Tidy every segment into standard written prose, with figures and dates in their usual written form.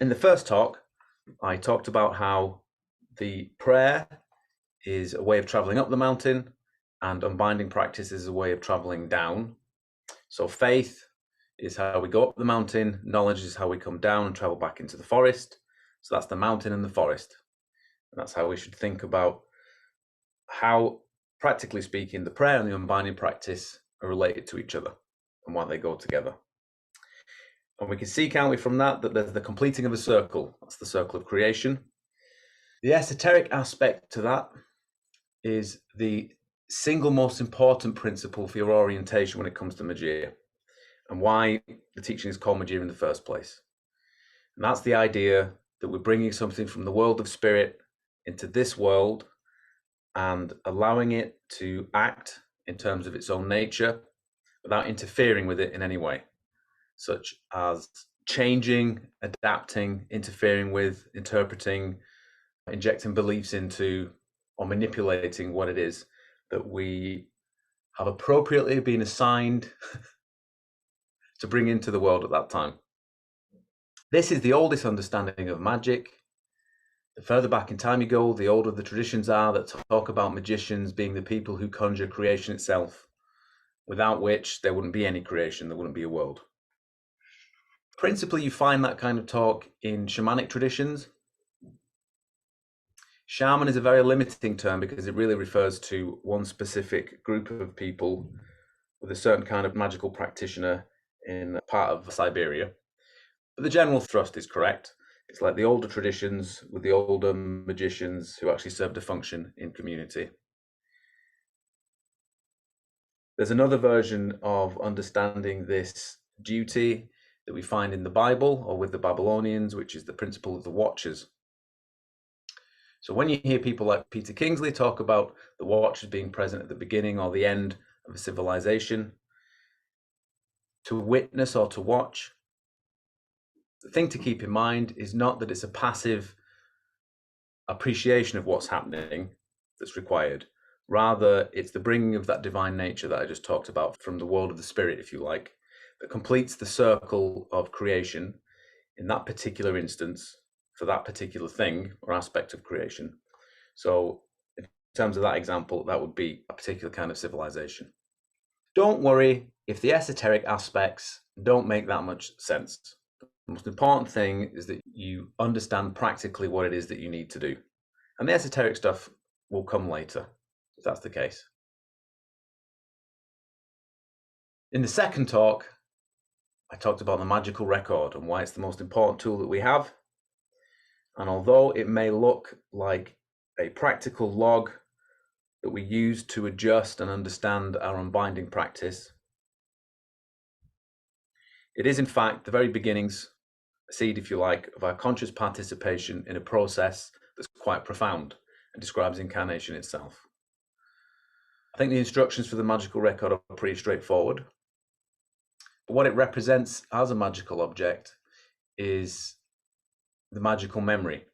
In the first talk, I talked about how the prayer is a way of traveling up the mountain and unbinding practice is a way of traveling down. So faith is how we go up the mountain, knowledge is how we come down and travel back into the forest. So that's the mountain and the forest. And that's how we should think about how, practically speaking, the prayer and the unbinding practice are related to each other and why they go together. And we can see, can't we, from that there's the completing of a circle. That's the circle of creation. The esoteric aspect to that is the single most important principle for your orientation when it comes to Magia, and why the teaching is called Magia in the first place. And that's the idea that we're bringing something from the world of spirit into this world and allowing it to act in terms of its own nature without interfering with it in any way, such as changing, adapting, interfering with, interpreting, injecting beliefs into, or manipulating what it is that we have appropriately been assigned to bring into the world at that time. This is the oldest understanding of magic. The further back in time you go, the older the traditions are that talk about magicians being the people who conjure creation itself, without which there wouldn't be any creation, there wouldn't be a world. Principally, you find that kind of talk in shamanic traditions. Shaman is a very limiting term because it really refers to one specific group of people with a certain kind of magical practitioner in a part of Siberia. But the general thrust is correct. It's like the older traditions with the older magicians who actually served a function in community. There's another version of understanding this duty that we find in the Bible or with the Babylonians, which is the principle of the Watchers. So when you hear people like Peter Kingsley talk about the Watchers being present at the beginning or the end of a civilization, to witness or to watch, the thing to keep in mind is not that it's a passive appreciation of what's happening that's required. Rather, it's the bringing of that divine nature that I just talked about from the world of the spirit, if you like, that completes the circle of creation in that particular instance for that particular thing or aspect of creation. So in terms of that example, that would be a particular kind of civilization. Don't worry if the esoteric aspects don't make that much sense. The most important thing is that you understand practically what it is that you need to do. And the esoteric stuff will come later, if that's the case. In the second talk, I talked about the magical record and why it's the most important tool that we have. And although it may look like a practical log that we use to adjust and understand our unbinding practice, it is in fact the very beginnings, a seed if you like, of our conscious participation in a process that's quite profound and describes incarnation itself. I think the instructions for the magical record are pretty straightforward. But what it represents as a magical object is the magical memory. It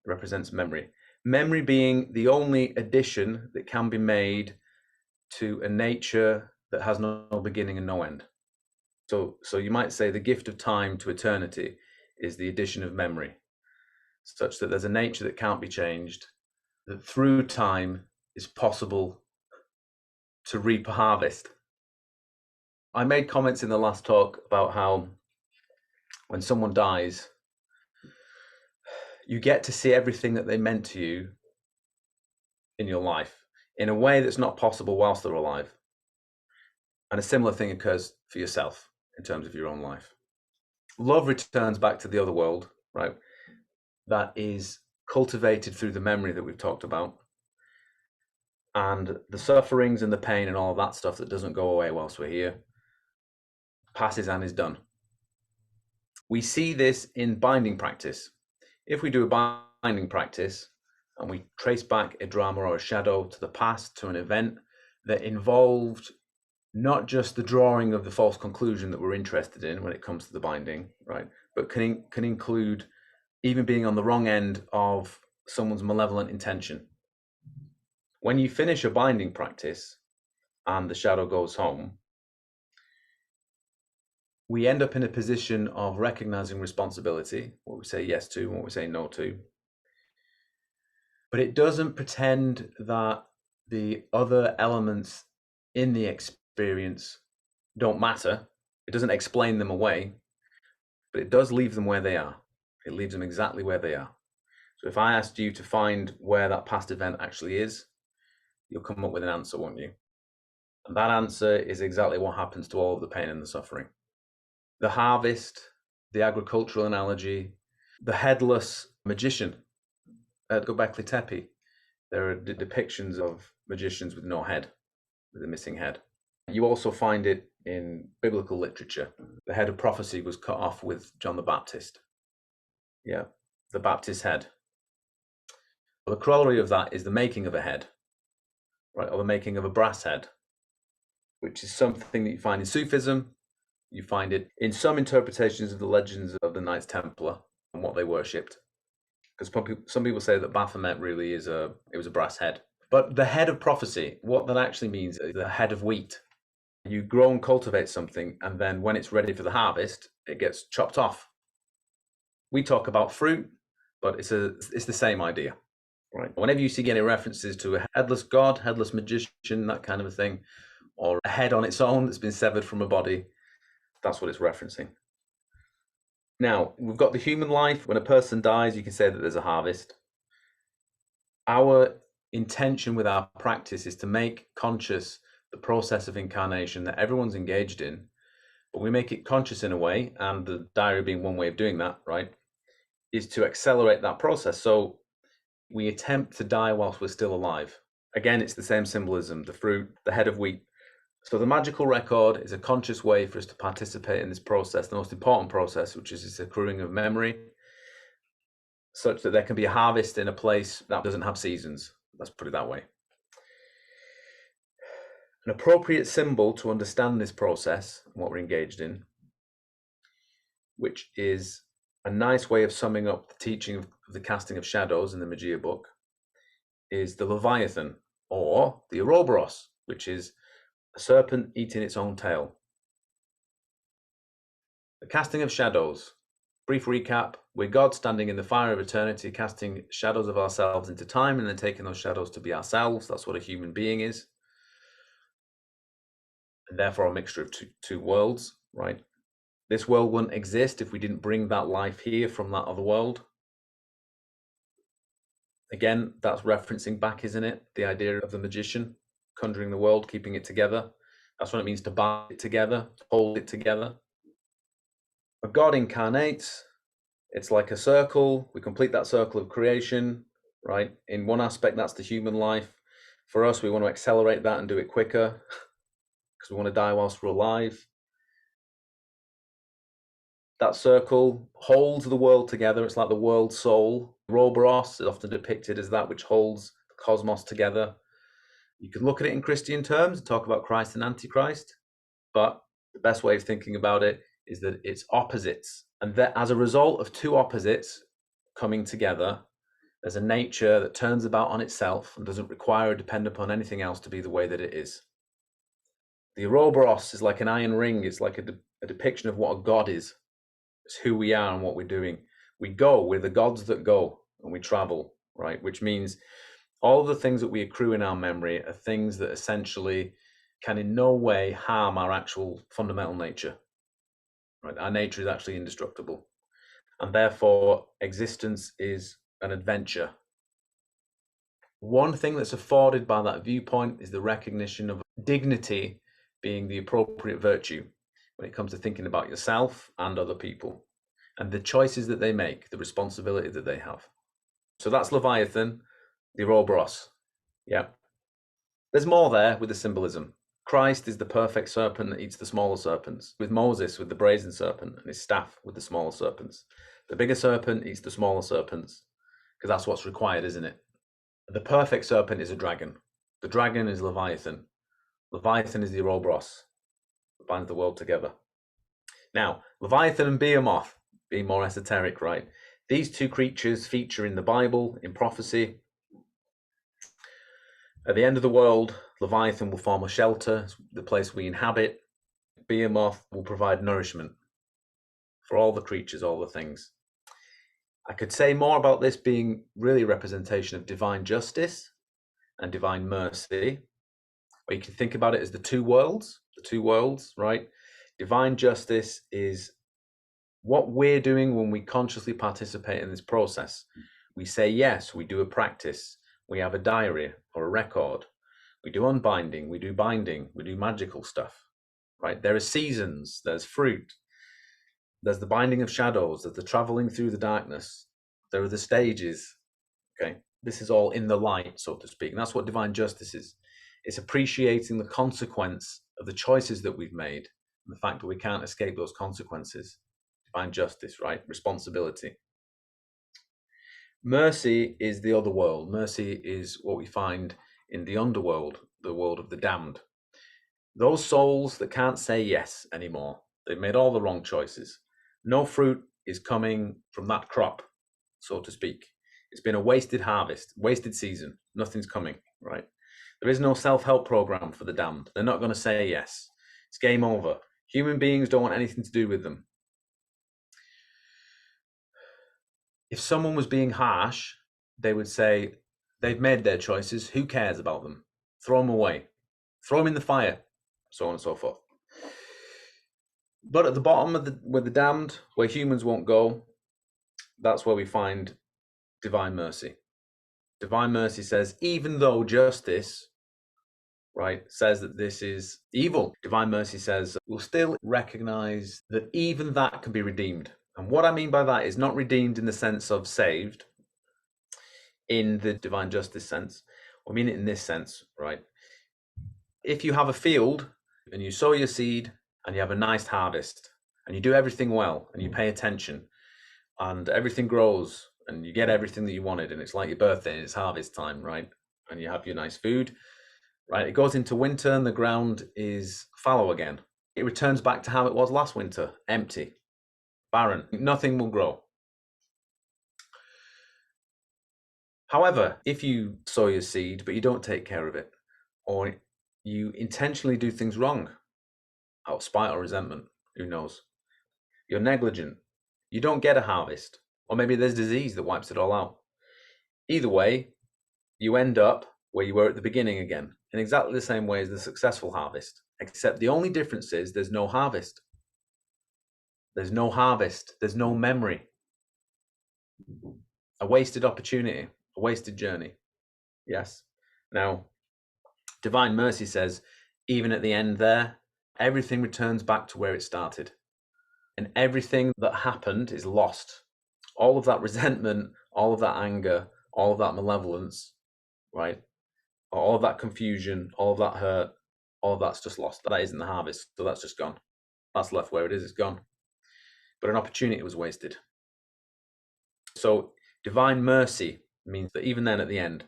represents memory. Memory being the only addition that can be made to a nature that has no beginning and no end. So you might say the gift of time to eternity is the addition of memory, such that there's a nature that can't be changed, that through time is possible to reap a harvest. I made comments in the last talk about how when someone dies, you get to see everything that they meant to you in your life in a way that's not possible whilst they're alive. And a similar thing occurs for yourself in terms of your own life. Love returns back to the other world, right? That is cultivated through the memory that we've talked about. And the sufferings and the pain and all of that stuff that doesn't go away whilst we're here passes and is done. We see this in binding practice. If we do a binding practice and we trace back a drama or a shadow to the past, to an event that involved not just the drawing of the false conclusion that we're interested in when it comes to the binding, right, but can include even being on the wrong end of someone's malevolent intention. When you finish a binding practice and the shadow goes home, we end up in a position of recognizing responsibility, what we say yes to and what we say no to. But it doesn't pretend that the other elements in the experience don't matter. It doesn't explain them away, but it does leave them where they are. It leaves them exactly where they are. So if I asked you to find where that past event actually is, you'll come up with an answer, won't you? And that answer is exactly what happens to all of the pain and the suffering. The harvest, the agricultural analogy, the headless magician at Göbekli Tepe. There are depictions of magicians with no head, with a missing head. You also find it in biblical literature. The head of prophecy was cut off with John the Baptist. Yeah, the Baptist head. Well, the corollary of that is the making of a head, right, or the making of a brass head, which is something that you find in Sufism. You find it in some interpretations of the legends of the Knights Templar and what they worshipped. Because some people say that Baphomet really was a brass head. But the head of prophecy, what that actually means is the head of wheat. You grow and cultivate something, and then when it's ready for the harvest, it gets chopped off. We talk about fruit, but it's the same idea, right? Whenever you see any references to a headless god, headless magician, that kind of a thing, or a head on its own that's been severed from a body, that's what it's referencing. Now, we've got the human life. When a person dies, you can say that there's a harvest. Our intention with our practice is to make conscious the process of incarnation that everyone's engaged in, but we make it conscious in a way, and the diary being one way of doing that, right, is to accelerate that process. So we attempt to die whilst we're still alive. Again, it's the same symbolism, the fruit, the head of wheat. So the magical record is a conscious way for us to participate in this process, the most important process, which is this accruing of memory, such that there can be a harvest in a place that doesn't have seasons. Let's put it that way. An appropriate symbol to understand this process and what we're engaged in, which is a nice way of summing up the teaching of the casting of shadows in the Magia book, is the Leviathan, or the Ouroboros, which is a serpent eating its own tail. The casting of shadows. Brief recap, we're God standing in the fire of eternity, casting shadows of ourselves into time and then taking those shadows to be ourselves. That's what a human being is. And therefore a mixture of two worlds, right? This world wouldn't exist if we didn't bring that life here from that other world. Again, that's referencing back, isn't it? The idea of the magician conjuring the world, keeping it together. That's what it means to bind it together, hold it together. But God incarnates. It's like a circle. We complete that circle of creation, right? In one aspect, that's the human life. For us, we want to accelerate that and do it quicker because we want to die whilst we're alive. That circle holds the world together. It's like the world soul. Ouroboros is often depicted as that which holds the cosmos together. You can look at it in Christian terms and talk about Christ and Antichrist, but the best way of thinking about it is that it's opposites. And that as a result of two opposites coming together, there's a nature that turns about on itself and doesn't require or depend upon anything else to be the way that it is. The Ouroboros is like an iron ring. It's like a depiction of what a god is. It's who we are and what we're doing. We go, we're the gods that go, and we travel, right? Which means all the things that we accrue in our memory are things that essentially can in no way harm our actual fundamental nature, right? Our nature is actually indestructible. And therefore, existence is an adventure. One thing that's afforded by that viewpoint is the recognition of dignity being the appropriate virtue when it comes to thinking about yourself and other people, and the choices that they make, the responsibility that they have. So that's Leviathan, the Ouroboros. Yeah. There's more there with the symbolism. Christ is the perfect serpent that eats the smaller serpents, with Moses with the brazen serpent and his staff with the smaller serpents. The bigger serpent eats the smaller serpents, because that's what's required, isn't it? The perfect serpent is a dragon. The dragon is Leviathan. Leviathan is the Ouroboros that binds the world together. Now, Leviathan and Behemoth, being more esoteric, right? These two creatures feature in the Bible, in prophecy. At the end of the world, Leviathan will form a shelter, the place we inhabit. Behemoth will provide nourishment. for all the creatures, all the things. I could say more about this being really a representation of divine justice and divine mercy, or you can think about it as the two worlds, right? Divine justice is what we're doing when we consciously participate in this process. We say yes, we do a practice, we have a diary or a record, we do unbinding, we do binding, we do magical stuff, right? There are seasons, there's fruit, there's the binding of shadows, there's the traveling through the darkness, there are the stages, okay? This is all in the light, so to speak. And that's what divine justice is. It's appreciating the consequence of the choices that we've made and the fact that we can't escape those consequences. Divine justice, right? Responsibility. Mercy is the other world. Mercy is what we find in the underworld, the world of the damned. Those souls that can't say yes anymore. They've made all the wrong choices. No fruit is coming from that crop, so to speak. It's been a wasted harvest, wasted season. Nothing's coming, right? There is no self-help program for the damned. They're not going to say yes. It's game over. Human beings don't want anything to do with them. If someone was being harsh, they would say, they've made their choices. Who cares about them? Throw them away. Throw them in the fire, so on and so forth. But at the bottom of where the damned, where humans won't go, that's where we find divine mercy. Divine mercy says, even though justice, right, says that this is evil, divine mercy says we'll still recognize that even that can be redeemed. And what I mean by that is not redeemed in the sense of saved, in the divine justice sense. I mean it in this sense, right? If you have a field and you sow your seed and you have a nice harvest and you do everything well and you pay attention and everything grows and you get everything that you wanted and it's like your birthday and it's harvest time, right? And you have your nice food, right? It goes into winter and the ground is fallow again. It returns back to how it was last winter, empty, barren. Nothing will grow. However, if you sow your seed, but you don't take care of it, or you intentionally do things wrong out of spite or resentment, who knows? You're negligent. You don't get a harvest, or maybe there's disease that wipes it all out. Either way, you end up where you were at the beginning again, in exactly the same way as the successful harvest, except the only difference is there's no harvest. There's no harvest. There's no memory. A wasted opportunity, a wasted journey. Yes. Now, divine mercy says, even at the end there, everything returns back to where it started. And everything that happened is lost. All of that resentment, all of that anger, all of that malevolence, right? All of that confusion, all of that hurt, all of that's just lost. That isn't the harvest, so that's just gone. That's left where it is, it's gone. But an opportunity was wasted. So divine mercy means that even then at the end,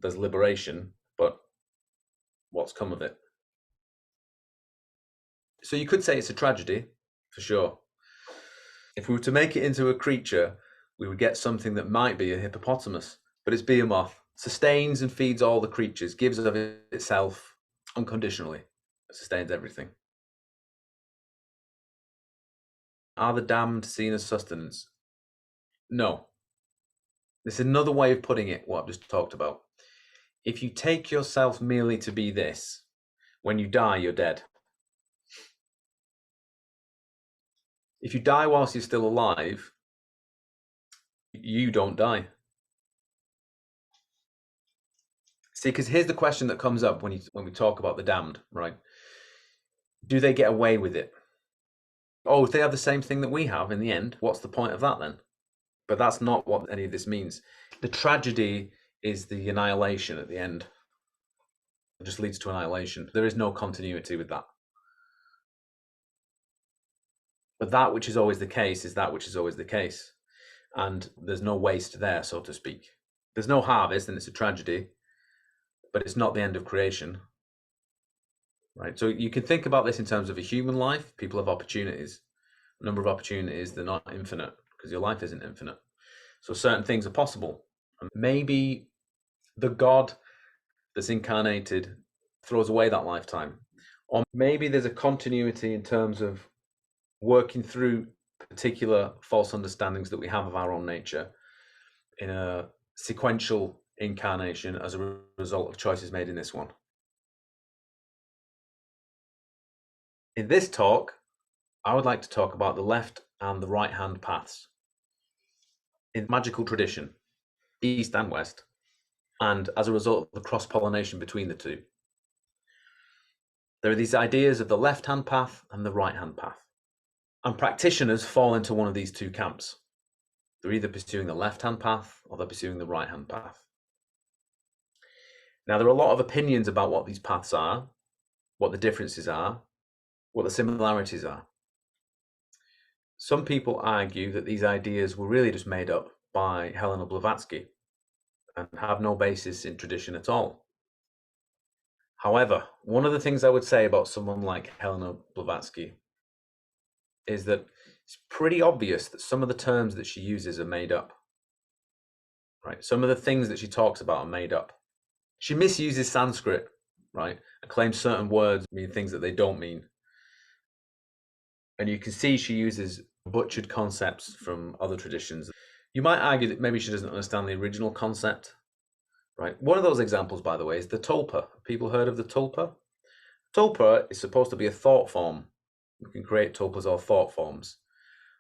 there's liberation, but what's come of it? So you could say it's a tragedy, for sure. If we were to make it into a creature, we would get something that might be a hippopotamus, but it's Behemoth. Sustains and feeds all the creatures, gives of itself unconditionally, it sustains everything. Are the damned seen as sustenance? No. This is another way of putting it, what I've just talked about. If you take yourself merely to be this, when you die, you're dead. If you die whilst you're still alive, you don't die. See, because here's the question that comes up when we talk about the damned, right? Do they get away with it? Oh, if they have the same thing that we have in the end, what's the point of that then? But that's not what any of this means. The tragedy is the annihilation at the end. It just leads to annihilation. There is no continuity with that. But that which is always the case is that which is always the case. And there's no waste there, so to speak. There's no harvest, and it's a tragedy, but it's not the end of creation. Right? So you can think about this in terms of a human life. People have opportunities. A number of opportunities, they're not infinite, because your life isn't infinite. So certain things are possible. And maybe the God that's incarnated throws away that lifetime. Or maybe there's a continuity in terms of working through particular false understandings that we have of our own nature in a sequential incarnation as a result of choices made in this one. In this talk, I would like to talk about the left and the right hand paths in magical tradition, East and West, and as a result of the cross-pollination between the two. There are these ideas of the left-hand path and the right-hand path. And practitioners fall into one of these two camps. They're either pursuing the left-hand path or they're pursuing the right-hand path. Now, there are a lot of opinions about what these paths are, what the differences are, what the similarities are. Some people argue that these ideas were really just made up by Helena Blavatsky and have no basis in tradition at all. However, one of the things I would say about someone like Helena Blavatsky is that it's pretty obvious that some of the terms that she uses are made up. Right? Some of the things that she talks about are made up. She misuses Sanskrit, right, and claims certain words mean things that they don't mean. And you can see she uses butchered concepts from other traditions. You might argue that maybe she doesn't understand the original concept. Right. One of those examples, by the way, is the tulpa. People heard of the tulpa? Tulpa is supposed to be a thought form. You can create tulpas or thought forms.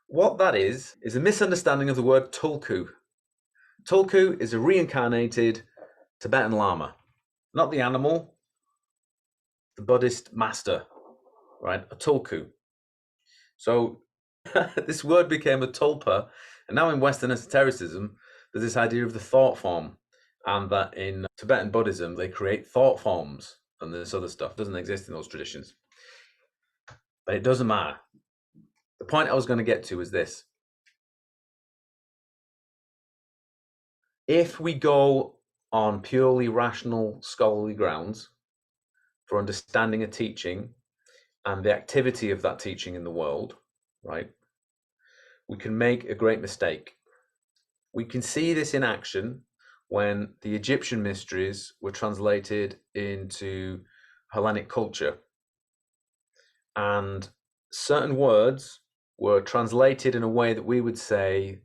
What that is a misunderstanding of the word tulku. Tulku is a reincarnated Tibetan Lama, not the animal, the Buddhist master, right? A tulku. So this word became a tulpa, and now in Western esotericism, there's this idea of the thought form. And that in Tibetan Buddhism, they create thought forms, and this other stuff doesn't exist in those traditions. But it doesn't matter. The point I was going to get to is this. If we go on purely rational scholarly grounds for understanding a teaching and the activity of that teaching in the world, right, we can make a great mistake. We can see this in action when the Egyptian mysteries were translated into Hellenic culture. And certain words were translated in a way that we would say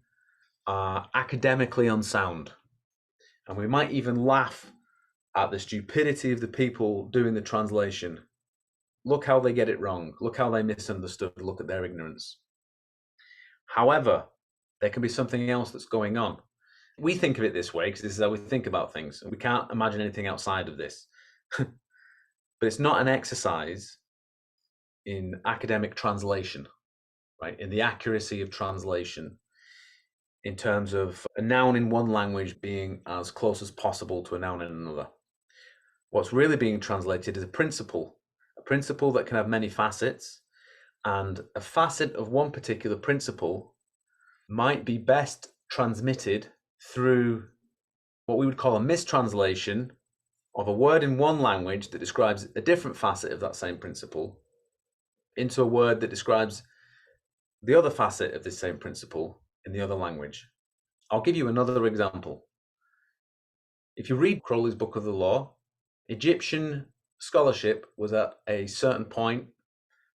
are academically unsound. And we might even laugh at the stupidity of the people doing the translation. Look how they get it wrong. Look how they misunderstood. Look at their ignorance. However, there can be something else that's going on. We think of it this way because this is how we think about things. We can't imagine anything outside of this. But it's not an exercise in academic translation, right? In the accuracy of translation, in terms of a noun in one language being as close as possible to a noun in another. What's really being translated is a principle that can have many facets, and a facet of one particular principle might be best transmitted through what we would call a mistranslation of a word in one language that describes a different facet of that same principle into a word that describes the other facet of this same principle in the other language. I'll give you another example. If you read Crowley's Book of the Law, Egyptian scholarship was at a certain point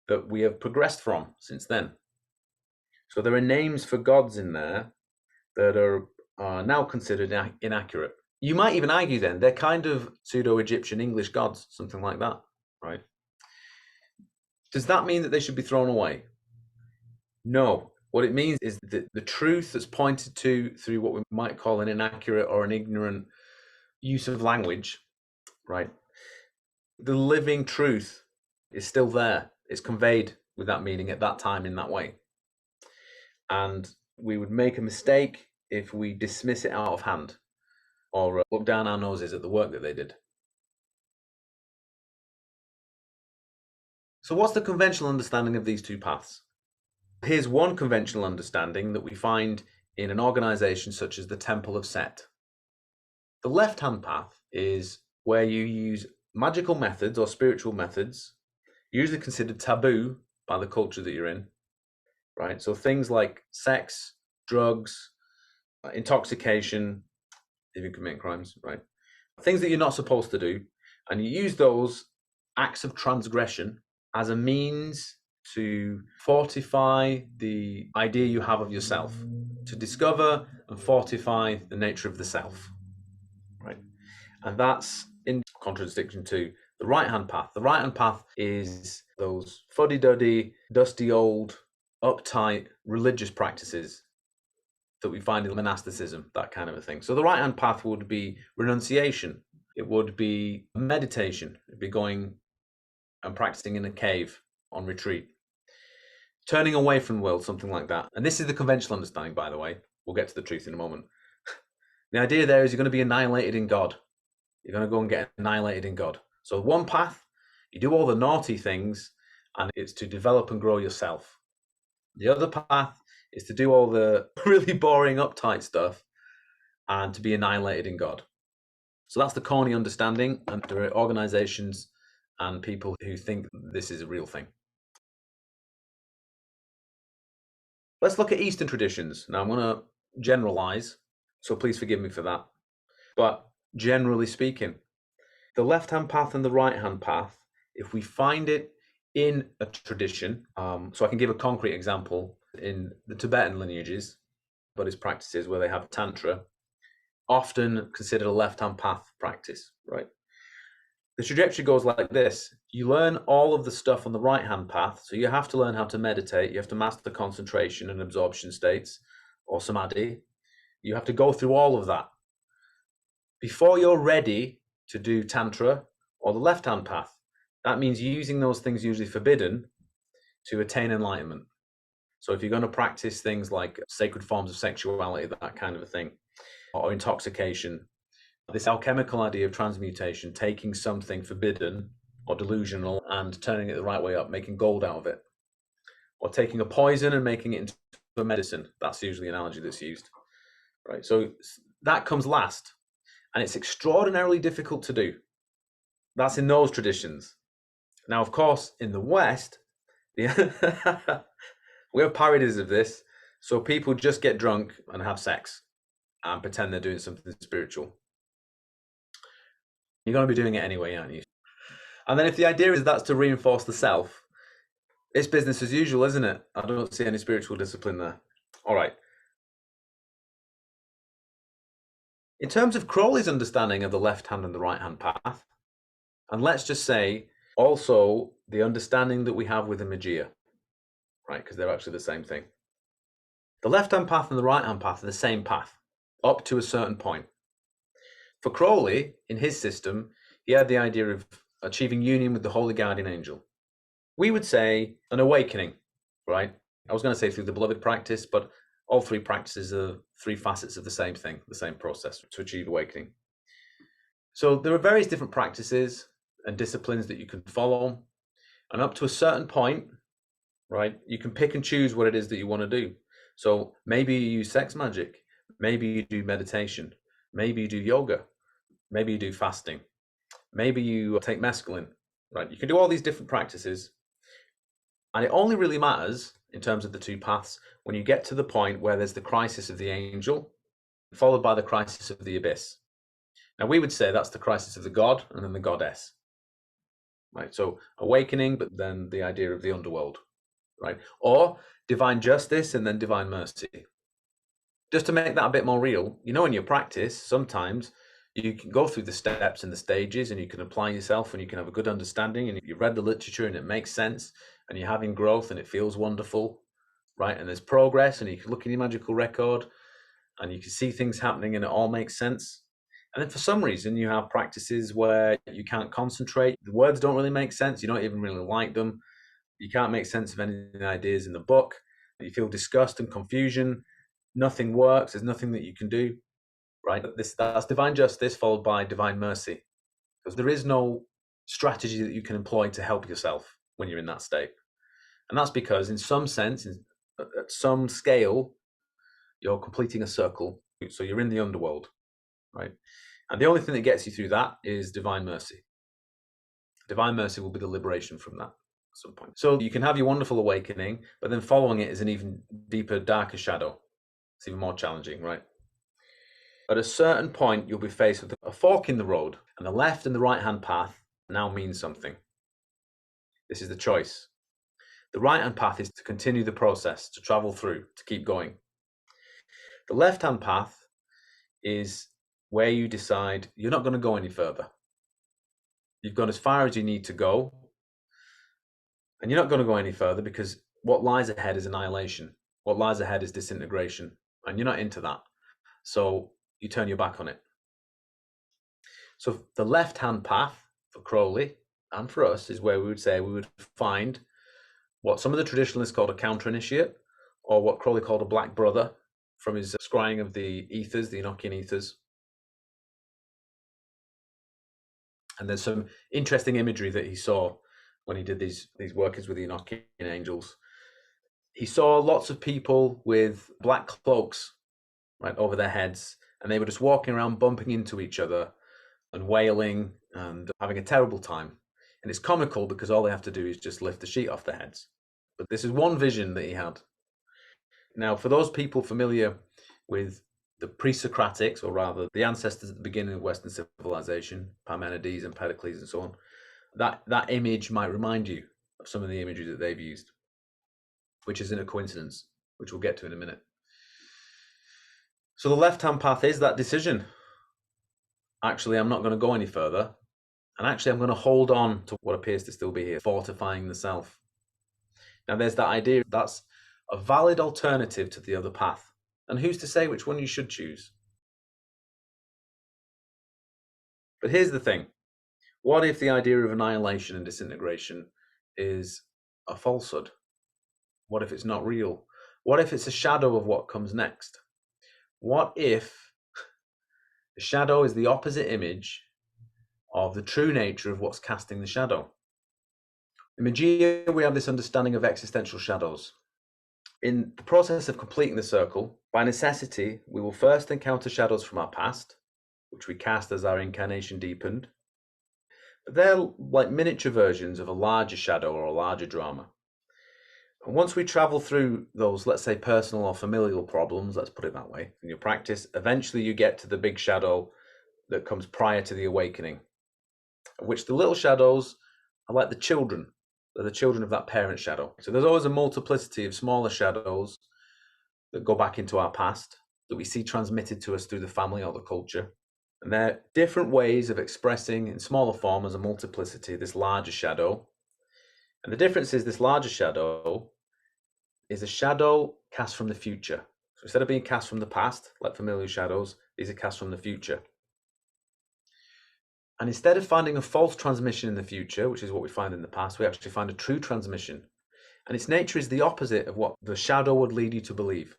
that we have progressed from since then. So there are names for gods in there that are now considered inaccurate. You might even argue then they're kind of pseudo-Egyptian English gods, something like that, right? Does that mean that they should be thrown away? No. What it means is that the truth that's pointed to through what we might call an inaccurate or an ignorant use of language, right? The living truth is still there. It's conveyed with that meaning at that time in that way. And we would make a mistake if we dismiss it out of hand or look down our noses at the work that they did. So what's the conventional understanding of these two paths? Here's one conventional understanding that we find in an organization such as the Temple of Set. The left-hand path is where you use magical methods or spiritual methods, usually considered taboo by the culture that you're in, right? So things like sex, drugs, intoxication, even committing crimes, right? Things that you're not supposed to do. And you use those acts of transgression as a means to fortify the idea you have of yourself, to discover and fortify the nature of the self, right? And that's in contradiction to the right-hand path. The right-hand path is those fuddy-duddy, dusty old, uptight religious practices that we find in monasticism, that kind of a thing. So the right-hand path would be renunciation. It would be meditation. It'd be going and practicing in a cave on retreat. Turning away from the world, something like that. And this is the conventional understanding, by the way. We'll get to the truth in a moment. The idea there is you're going to be annihilated in God. You're going to go and get annihilated in God. So one path, you do all the naughty things, and it's to develop and grow yourself. The other path is to do all the really boring, uptight stuff and to be annihilated in God. So that's the corny understanding, and there are organizations and people who think this is a real thing. Let's look at Eastern traditions. Now, I'm going to generalize, so please forgive me for that. But generally speaking, the left-hand path and the right-hand path, if we find it in a tradition, so I can give a concrete example in the Tibetan lineages, Buddhist practices where they have Tantra, often considered a left-hand path practice, right? The trajectory goes like this. You learn all of the stuff on the right-hand path, so you have to learn how to meditate, you have to master concentration and absorption states, or samadhi. You have to go through all of that before you're ready to do Tantra or the left-hand path. That means using those things usually forbidden to attain enlightenment. So if you're going to practice things like sacred forms of sexuality, that kind of a thing, or intoxication, this alchemical idea of transmutation, taking something forbidden or delusional and turning it the right way up, making gold out of it, or taking a poison and making it into a medicine. That's usually the analogy that's used, right? So that comes last, and it's extraordinarily difficult to do. That's in those traditions. Now, of course, in the West, we have parodies of this. So people just get drunk and have sex and pretend they're doing something spiritual. You're going to be doing it anyway, aren't you? And then if the idea is that's to reinforce the self, it's business as usual, isn't it? I don't see any spiritual discipline there. All right. In terms of Crowley's understanding of the left-hand and the right-hand path, and let's just say also the understanding that we have with the Maggia, right? Because they're actually the same thing. The left-hand path and the right-hand path are the same path up to a certain point. For Crowley, in his system, he had the idea of achieving union with the holy guardian angel. We would say an awakening, right? I was going to say through the beloved practice, but all three practices are three facets of the same thing, the same process to achieve awakening. So there are various different practices and disciplines that you can follow. And up to a certain point, right, you can pick and choose what it is that you want to do. So maybe you use sex magic, maybe you do meditation, maybe you do yoga, maybe you do fasting, maybe you take mescaline, right? You can do all these different practices. And it only really matters in terms of the two paths when you get to the point where there's the crisis of the angel, followed by the crisis of the abyss. Now, we would say that's the crisis of the god and then the goddess, right? So awakening, but then the idea of the underworld, right? Or divine justice and then divine mercy. Just to make that a bit more real, you know, in your practice, sometimes you can go through the steps and the stages and you can apply yourself and you can have a good understanding and you've read the literature and it makes sense and you're having growth and it feels wonderful, right? And there's progress and you can look in your magical record and you can see things happening and it all makes sense. And then for some reason you have practices where you can't concentrate. The words don't really make sense. You don't even really like them. You can't make sense of any ideas in the book. You feel disgust and confusion. Nothing works. There's nothing that you can do, right? That's divine justice followed by divine mercy. Because there is no strategy that you can employ to help yourself when you're in that state. And that's because in some sense, at some scale, you're completing a circle. So you're in the underworld, right? And the only thing that gets you through that is divine mercy. Divine mercy will be the liberation from that at some point. So you can have your wonderful awakening, but then following it is an even deeper, darker shadow. It's even more challenging, right? At a certain point, you'll be faced with a fork in the road, and the left and the right-hand path now means something. This is the choice. The right-hand path is to continue the process, to travel through, to keep going. The left-hand path is where you decide you're not going to go any further. You've gone as far as you need to go, and you're not going to go any further because what lies ahead is annihilation. What lies ahead is disintegration, and you're not into that. So you turn your back on it. So the left-hand path for Crowley and for us is where we would say we would find what some of the traditionalists called a counter-initiate, or what Crowley called a black brother from his scrying of the ethers, the Enochian ethers. And there's some interesting imagery that he saw when he did these workings with the Enochian angels. He saw lots of people with black cloaks right over their heads, and they were just walking around bumping into each other and wailing and having a terrible time. And it's comical because all they have to do is just lift the sheet off their heads. But this is one vision that he had. Now, for those people familiar with the pre-Socratics, or rather the ancestors at the beginning of Western civilization, Parmenides, Empedocles, and so on, that image might remind you of some of the imagery that they've used, which isn't a coincidence, which we'll get to in a minute. So the left-hand path is that decision. Actually, I'm not going to go any further. And actually, I'm going to hold on to what appears to still be here, fortifying the self. Now, there's that idea that's a valid alternative to the other path. And who's to say which one you should choose? But here's the thing. What if the idea of annihilation and disintegration is a falsehood? What if it's not real? What if it's a shadow of what comes next? What if the shadow is the opposite image of the true nature of what's casting the shadow? In Magia, we have this understanding of existential shadows. In the process of completing the circle, by necessity, we will first encounter shadows from our past, which we cast as our incarnation deepened. But they're like miniature versions of a larger shadow or a larger drama. And once we travel through those, let's say, personal or familial problems, let's put it that way, in your practice, eventually you get to the big shadow that comes prior to the awakening, of which the little shadows are like the children. They're the children of that parent shadow. So there's always a multiplicity of smaller shadows that go back into our past, that we see transmitted to us through the family or the culture. And they're different ways of expressing in smaller form as a multiplicity this larger shadow. And the difference is this larger shadow is a shadow cast from the future. So instead of being cast from the past, like familiar shadows, these are cast from the future. And instead of finding a false transmission in the future, which is what we find in the past, we actually find a true transmission. And its nature is the opposite of what the shadow would lead you to believe.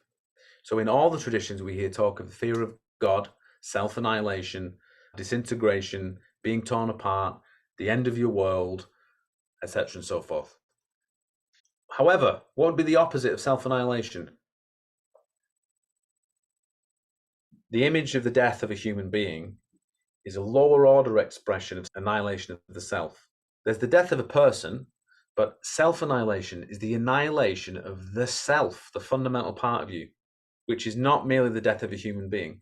So in all the traditions, we hear talk of the fear of God, self-annihilation, disintegration, being torn apart, the end of your world, etc. and so forth. However, what would be the opposite of self-annihilation? The image of the death of a human being is a lower order expression of annihilation of the self. There's the death of a person, but self-annihilation is the annihilation of the self, the fundamental part of you, which is not merely the death of a human being.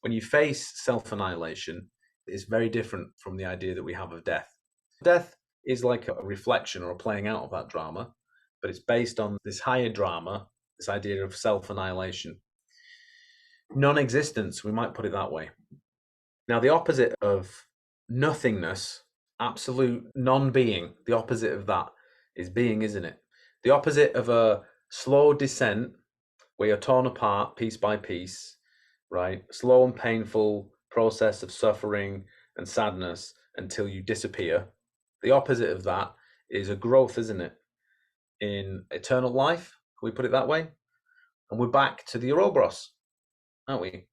When you face self-annihilation, it's very different from the idea that we have of death. Death is like a reflection or a playing out of that drama, but it's based on this higher drama, this idea of self-annihilation. Non-existence, we might put it that way. Now, the opposite of nothingness, absolute non-being, the opposite of that is being, isn't it? The opposite of a slow descent where you're torn apart piece by piece, right? Slow and painful process of suffering and sadness until you disappear. The opposite of that is a growth, isn't it? In eternal life, can we put it that way? And we're back to the Ouroboros, aren't we?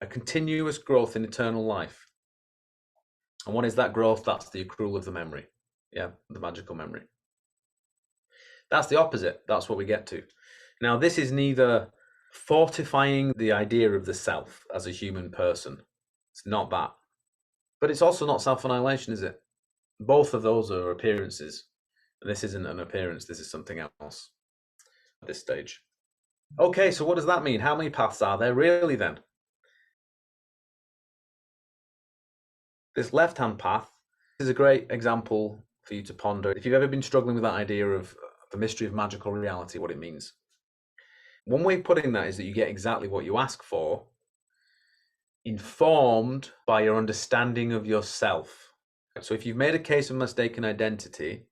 A continuous growth in eternal life. And what is that growth? That's the accrual of the memory. Yeah, the magical memory. That's the opposite. That's what we get to. Now, this is neither fortifying the idea of the self as a human person. It's not that. But it's also not self-annihilation, is it? Both of those are appearances. And this isn't an appearance. This is something else at this stage. Okay, so what does that mean? How many paths are there really then? This left-hand path is a great example for you to ponder. If you've ever been struggling with that idea of the mystery of magical reality, what it means. One way of putting that is that you get exactly what you ask for, informed by your understanding of yourself. So if you've made a case of mistaken identity,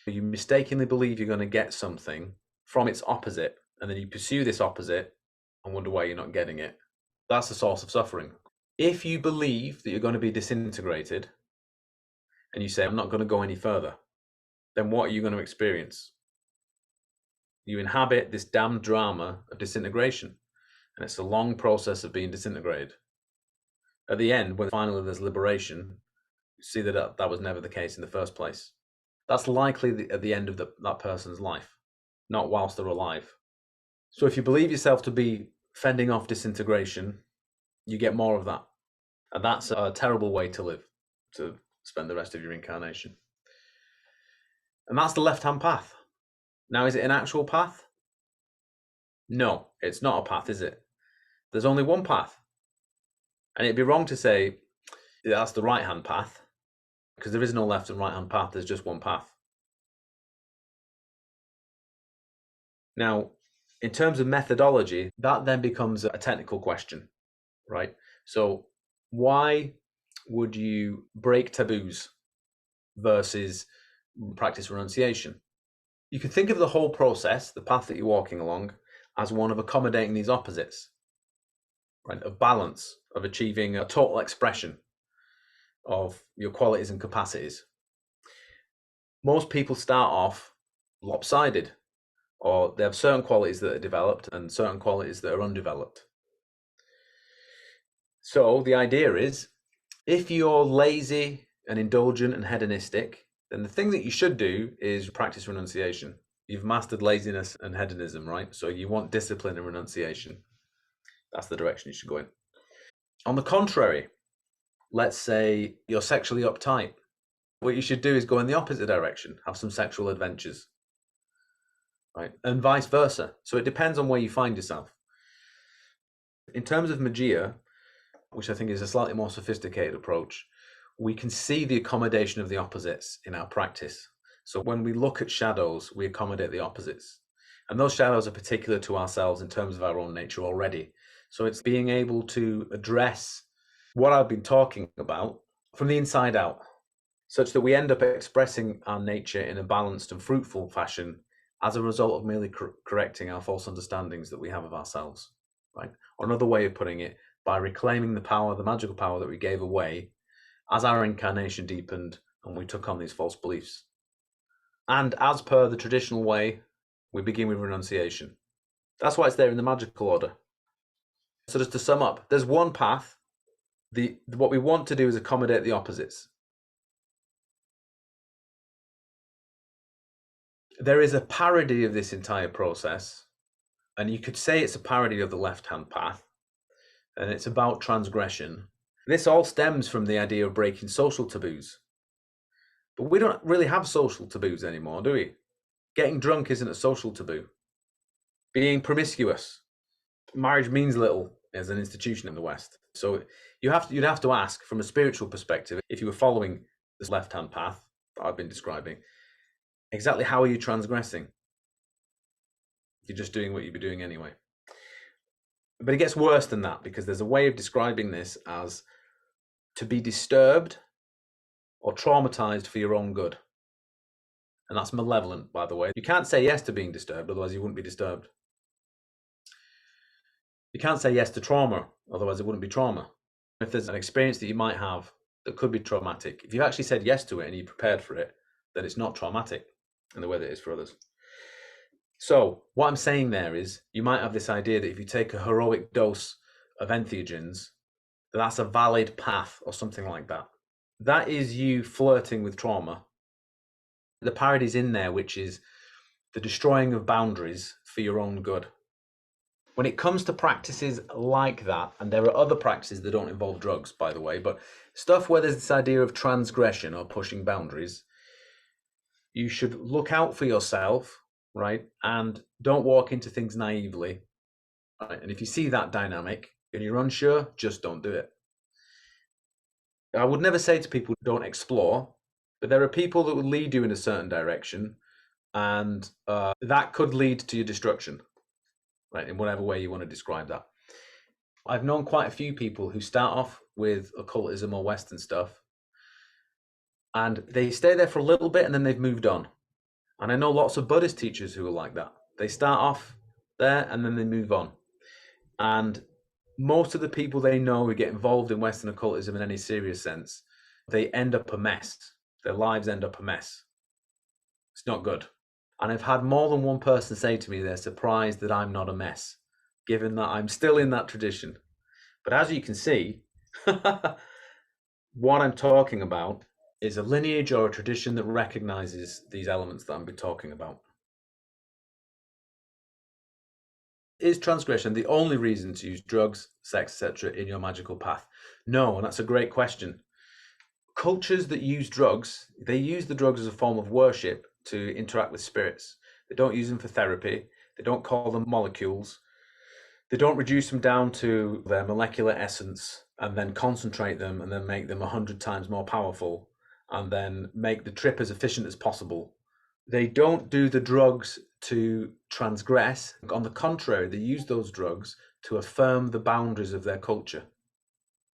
you mistakenly believe you're going to get something from its opposite, and then you pursue this opposite and wonder why you're not getting it. That's the source of suffering. If you believe that you're going to be disintegrated, and you say, I'm not going to go any further, then what are you going to experience? You inhabit this damned drama of disintegration, and it's a long process of being disintegrated. At the end, when finally there's liberation, you see that that was never the case in the first place. That's likely at the end of that person's life, not whilst they're alive. So if you believe yourself to be fending off disintegration, you get more of that. And that's a terrible way to live, to spend the rest of your incarnation. And that's the left-hand path. Now, is it an actual path? No, it's not a path, is it? There's only one path. And it'd be wrong to say that's the right-hand path, because there is no left and right-hand path, there's just one path. Now, in terms of methodology, that then becomes a technical question, right? So why would you break taboos versus practice renunciation? You can think of the whole process, the path that you're walking along, as one of accommodating these opposites, right? Of balance, of achieving a total expression of your qualities and capacities. Most people start off lopsided, or they have certain qualities that are developed and certain qualities that are undeveloped. So the idea is, if you're lazy and indulgent and hedonistic, then the thing that you should do is practice renunciation. You've mastered laziness and hedonism, right? So you want discipline and renunciation. That's the direction you should go in. On the contrary, let's say you're sexually uptight. What you should do is go in the opposite direction, have some sexual adventures, right? And vice versa. So it depends on where you find yourself. In terms of Magia, which I think is a slightly more sophisticated approach, we can see the accommodation of the opposites in our practice. So when we look at shadows, we accommodate the opposites. And those shadows are particular to ourselves in terms of our own nature already. So it's being able to address what I've been talking about from the inside out, such that we end up expressing our nature in a balanced and fruitful fashion as a result of merely correcting our false understandings that we have of ourselves, right? Or another way of putting it, by reclaiming the power, the magical power that we gave away as our incarnation deepened and we took on these false beliefs. And as per the traditional way, we begin with renunciation. That's why it's there in the magical order. So just to sum up, there's one path. What we want to do is accommodate the opposites. There is a parody of this entire process, and you could say it's a parody of the left-hand path, and it's about transgression. This all stems from the idea of breaking social taboos. But we don't really have social taboos anymore, do we? Getting drunk isn't a social taboo. Being promiscuous. Marriage means little as an institution in the West. So you'd have to ask from a spiritual perspective, if you were following this left-hand path that I've been describing, exactly how are you transgressing? You're just doing what you'd be doing anyway. But it gets worse than that, because there's a way of describing this as to be disturbed or traumatized for your own good. And that's malevolent, by the way. You can't say yes to being disturbed, otherwise you wouldn't be disturbed. You can't say yes to trauma, otherwise it wouldn't be trauma. If there's an experience that you might have that could be traumatic, if you've actually said yes to it and you're prepared for it, then it's not traumatic in the way that it is for others. So what I'm saying there is, you might have this idea that if you take a heroic dose of entheogens, that's a valid path or something like that. That is you flirting with trauma. The parody's in there, which is the destroying of boundaries for your own good. When it comes to practices like that, and there are other practices that don't involve drugs, by the way, but stuff where there's this idea of transgression or pushing boundaries, you should look out for yourself, right? And don't walk into things naively, right? And if you see that dynamic and you're unsure, just don't do it. I would never say to people, don't explore, but there are people that will lead you in a certain direction And that could lead to your destruction, right? In whatever way you want to describe that. I've known quite a few people who start off with occultism or Western stuff, and they stay there for a little bit and then they've moved on. And I know lots of Buddhist teachers who are like that. They start off there and then they move on. And most of the people they know who get involved in Western occultism in any serious sense, they end up a mess. Their lives end up a mess. It's not good. And I've had more than one person say to me they're surprised that I'm not a mess, given that I'm still in that tradition. But as you can see, what I'm talking about is a lineage or a tradition that recognizes these elements that I'm talking about. Is transgression the only reason to use drugs, sex, etc. in your magical path? No, and that's a great question. Cultures that use drugs, they use the drugs as a form of worship to interact with spirits. They don't use them for therapy. They don't call them molecules. They don't reduce them down to their molecular essence and then concentrate them and then make them 100 times more powerful and then make the trip as efficient as possible. They don't do the drugs to transgress. On the contrary, they use those drugs to affirm the boundaries of their culture.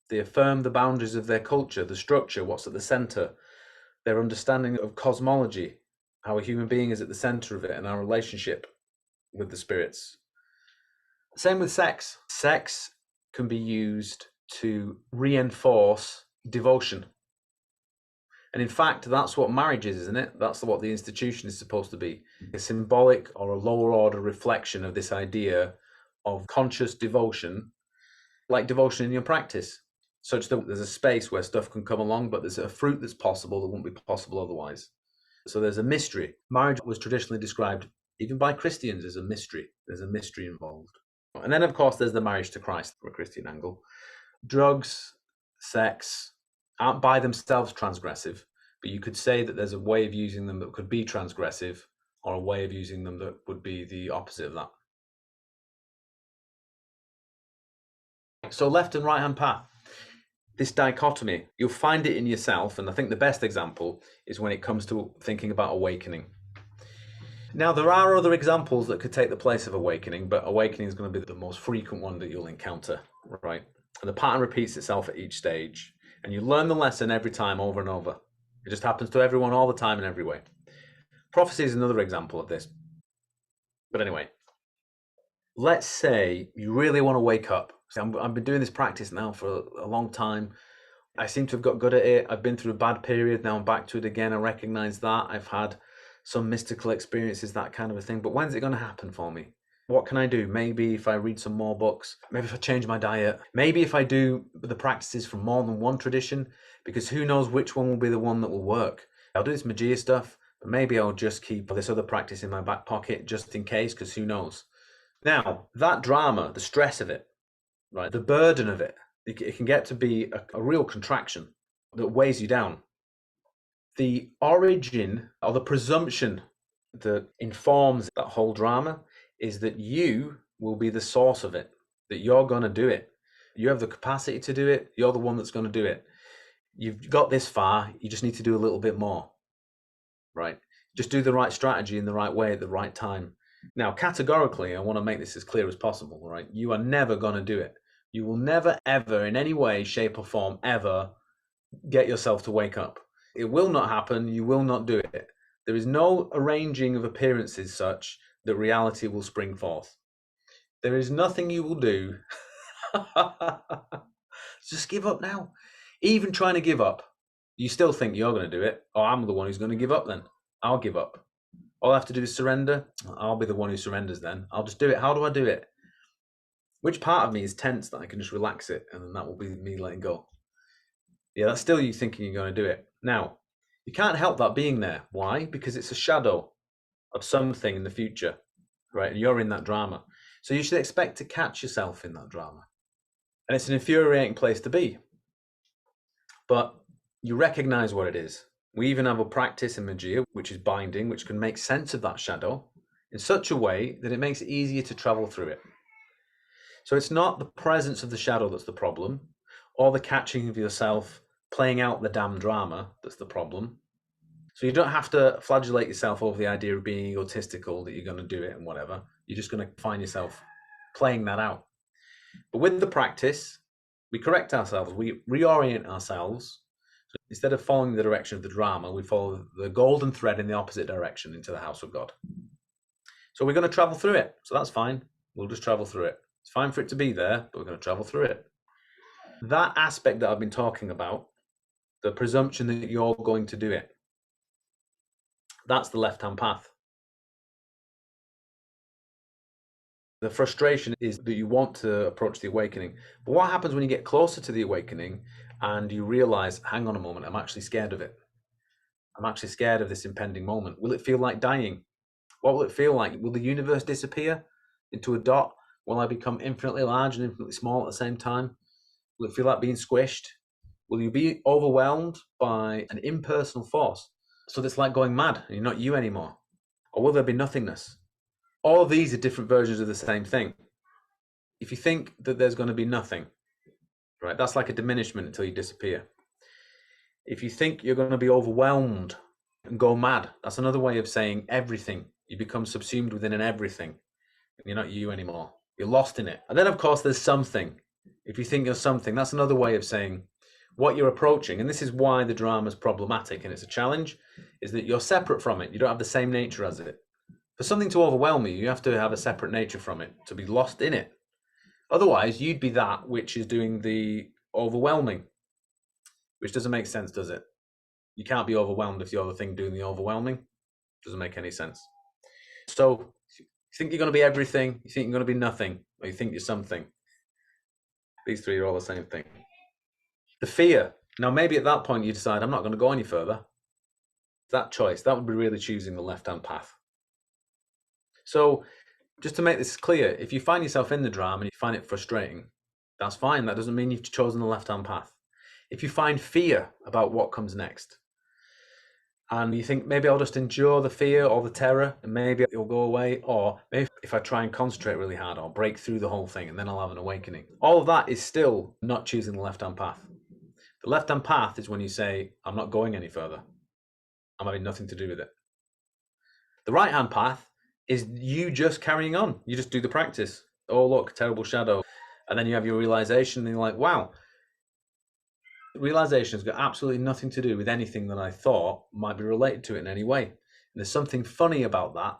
They affirm the boundaries of their culture, the structure, what's at the center, their understanding of cosmology, how a human being is at the center of it, and our relationship with the spirits. Same with sex. Sex can be used to reinforce devotion. And in fact, that's what marriage is, isn't it? That's what the institution is supposed to be. A symbolic or a lower order reflection of this idea of conscious devotion, like devotion in your practice, such that there's a space where stuff can come along, but there's a fruit that's possible that wouldn't be possible otherwise. So there's a mystery. Marriage was traditionally described, even by Christians, as a mystery. There's a mystery involved. And then, of course, there's the marriage to Christ from a Christian angle. Drugs, sex aren't by themselves transgressive, but you could say that there's a way of using them that could be transgressive, or a way of using them that would be the opposite of that. So left and right hand path, this dichotomy, you'll find it in yourself. And I think the best example is when it comes to thinking about awakening. Now, there are other examples that could take the place of awakening, but awakening is going to be the most frequent one that you'll encounter, right? And the pattern repeats itself at each stage, and you learn the lesson every time over and over. It just happens to everyone all the time in every way. Prophecy is another example of this. But anyway, let's say you really want to wake up. So I've been doing this practice now for a long time. I seem to have got good at it. I've been through a bad period. Now I'm back to it again. I recognize that. I've had some mystical experiences, that kind of a thing. But when's it going to happen for me? What can I do? Maybe if I read some more books, maybe if I change my diet, maybe if I do the practices from more than one tradition, because who knows which one will be the one that will work. I'll do this Magia stuff, but maybe I'll just keep this other practice in my back pocket just in case, because who knows? Now, that drama, the stress of it, right, the burden of it, it can get to be a real contraction that weighs you down. The origin or the presumption that informs that whole drama is that you will be the source of it, that you're going to do it. You have the capacity to do it. You're the one that's going to do it. You've got this far. You just need to do a little bit more, right? Just do the right strategy in the right way at the right time. Now, categorically, I want to make this as clear as possible, right? You are never going to do it. You will never, ever, in any way, shape or form, ever get yourself to wake up. It will not happen. You will not do it. There is no arranging of appearances such that reality will spring forth. There is nothing you will do. Just give up now. Even trying to give up, you still think you're going to do it. Oh, I'm the one who's going to give up then. I'll give up. All I have to do is surrender. I'll be the one who surrenders then. I'll just do it. How do I do it? Which part of me is tense that I can just relax it, and then that will be me letting go? Yeah, that's still you thinking you're going to do it. Now, you can't help that being there. Why? Because it's a shadow of something in the future, right? And you're in that drama. So you should expect to catch yourself in that drama. And it's an infuriating place to be. But you recognize what it is. We even have a practice in Magia, which is binding, which can make sense of that shadow in such a way that it makes it easier to travel through it. So it's not the presence of the shadow that's the problem, or the catching of yourself playing out the damn drama that's the problem. So you don't have to flagellate yourself over the idea of being egotistical, that you're going to do it and whatever. You're just going to find yourself playing that out. But with the practice, we correct ourselves, we reorient ourselves. So instead of following the direction of the drama, we follow the golden thread in the opposite direction into the house of God. So we're going to travel through it. So that's fine. We'll just travel through it. It's fine for it to be there, but we're going to travel through it. That aspect that I've been talking about, the presumption that you're going to do it, that's the left-hand path. The frustration is that you want to approach the awakening. But what happens when you get closer to the awakening and you realize, hang on a moment, I'm actually scared of it. I'm actually scared of this impending moment. Will it feel like dying? What will it feel like? Will the universe disappear into a dot? Will I become infinitely large and infinitely small at the same time? Will it feel like being squished? Will you be overwhelmed by an impersonal force? So that's like going mad and you're not you anymore. Or will there be nothingness? All of these are different versions of the same thing. If you think that there's going to be nothing, right, that's like a diminishment until you disappear. If you think you're going to be overwhelmed and go mad, that's another way of saying everything. You become subsumed within an everything. And you're not you anymore. You're lost in it. And then, of course, there's something. If you think you're something, that's another way of saying what you're approaching. And this is why the drama is problematic and it's a challenge, is that you're separate from it. You don't have the same nature as it. For something to overwhelm you, you have to have a separate nature from it, to be lost in it. Otherwise, you'd be that which is doing the overwhelming, which doesn't make sense, does it? You can't be overwhelmed if you're the thing doing the overwhelming. Doesn't make any sense. So you think you're going to be everything, you think you're going to be nothing, or you think you're something. These three are all the same thing. The fear. Now, maybe at that point you decide, I'm not going to go any further. That choice, that would be really choosing the left-hand path. So just to make this clear, if you find yourself in the drama and you find it frustrating, that's fine. That doesn't mean you've chosen the left-hand path. If you find fear about what comes next, and you think maybe I'll just endure the fear or the terror and maybe it'll go away, or maybe if I try and concentrate really hard, I'll break through the whole thing and then I'll have an awakening. All of that is still not choosing the left-hand path. The left-hand path is when you say, I'm not going any further. I'm having nothing to do with it. The right-hand path is you just carrying on. You just do the practice. Oh, look, terrible shadow. And then you have your realization and you're like, wow, realization has got absolutely nothing to do with anything that I thought might be related to it in any way. And there's something funny about that.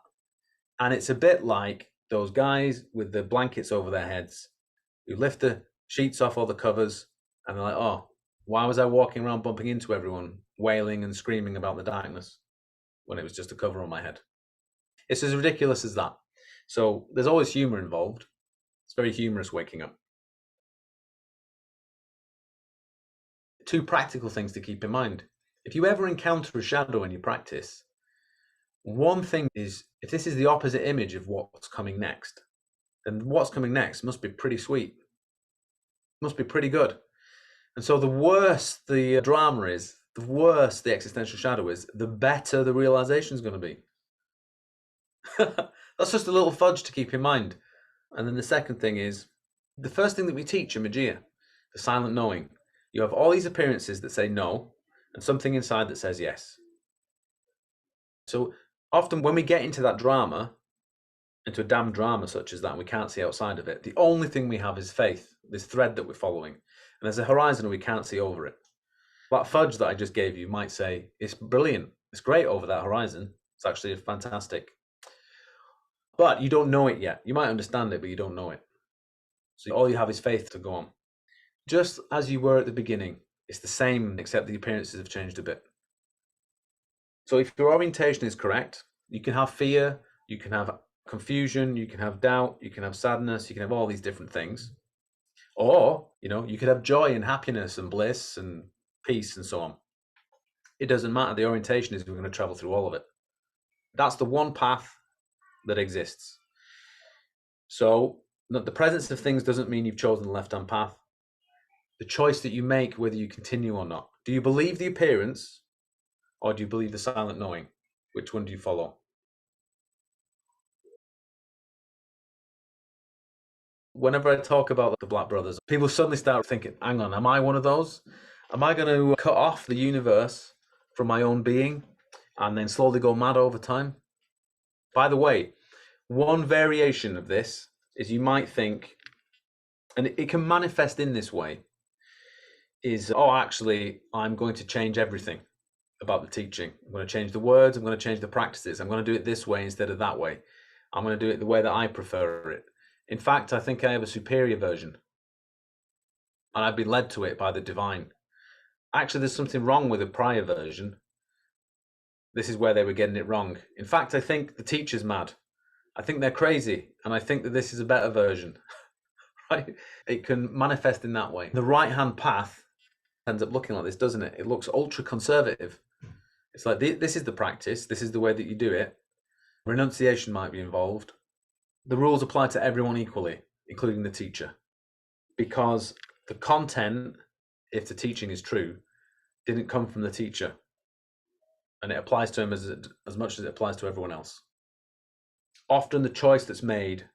And it's a bit like those guys with the blankets over their heads who lift the sheets off all the covers and they're like, oh, why was I walking around bumping into everyone, wailing and screaming about the darkness when it was just a cover on my head? It's as ridiculous as that. So there's always humor involved. It's very humorous waking up. Two practical things to keep in mind. If you ever encounter a shadow in your practice, one thing is, if this is the opposite image of what's coming next, then what's coming next must be pretty sweet. Must be pretty good. And so the worse the drama is, the worse the existential shadow is, the better the realization is going to be. That's just a little fudge to keep in mind. And then the second thing is, the first thing that we teach in Magia, the silent knowing. You have all these appearances that say no, and something inside that says yes. So often when we get into that drama, into a damn drama such as that, and we can't see outside of it, the only thing we have is faith, this thread that we're following. And there's a horizon and we can't see over it. That fudge that I just gave you might say, it's brilliant, it's great over that horizon. It's actually fantastic. But you don't know it yet. You might understand it, but you don't know it. So all you have is faith to go on. Just as you were at the beginning, it's the same, except the appearances have changed a bit. So if your orientation is correct, you can have fear, you can have confusion, you can have doubt, you can have sadness, you can have all these different things. Or, you could have joy and happiness and bliss and peace and so on. It doesn't matter. The orientation is we're going to travel through all of it. That's the one path that exists. So the presence of things doesn't mean you've chosen the left-hand path. The choice that you make, whether you continue or not. Do you believe the appearance or do you believe the silent knowing? Which one do you follow? Whenever I talk about the Black Brothers, people suddenly start thinking, hang on, am I one of those? Am I going to cut off the universe from my own being? and then slowly go mad over time. By the way, one variation of this is you might think, and it can manifest in this way, is, oh, actually, I'm going to change everything about the teaching. I'm going to change the words, I'm going to change the practices, I'm going to do it this way instead of that way. I'm going to do it the way that I prefer it. In fact, I think I have a superior version, and I've been led to it by the divine. Actually, there's something wrong with the prior version. This is where they were getting it wrong. In fact, I think the teacher's mad. I think they're crazy, and I think that this is a better version. Right? It can manifest in that way. The right-hand path ends up looking like this, doesn't it? It looks ultra conservative. It's like, this is the practice, this is the way that you do it. Renunciation might be involved. The rules apply to everyone equally, including the teacher, because the content, if the teaching is true, didn't come from the teacher, and it applies to him as much as it applies to everyone else. Often the choice that's made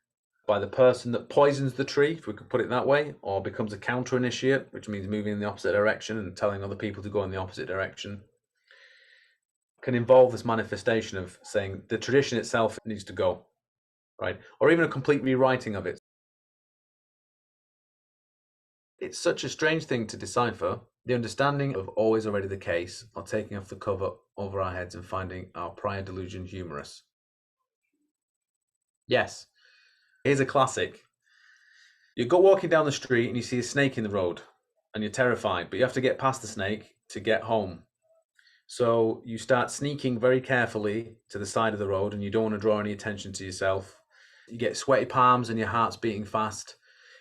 by the person that poisons the tree, if we could put it that way, or becomes a counter initiate, which means moving in the opposite direction and telling other people to go in the opposite direction, can involve this manifestation of saying the tradition itself needs to go, right? Or even a complete rewriting of it. It's such a strange thing to decipher. The understanding of always already the case, or taking off the cover over our heads and finding our prior delusion humorous. Yes, here's a classic. You go walking down the street and you see a snake in the road and you're terrified, but you have to get past the snake to get home. So you start sneaking very carefully to the side of the road, and you don't want to draw any attention to yourself. You get sweaty palms and your heart's beating fast.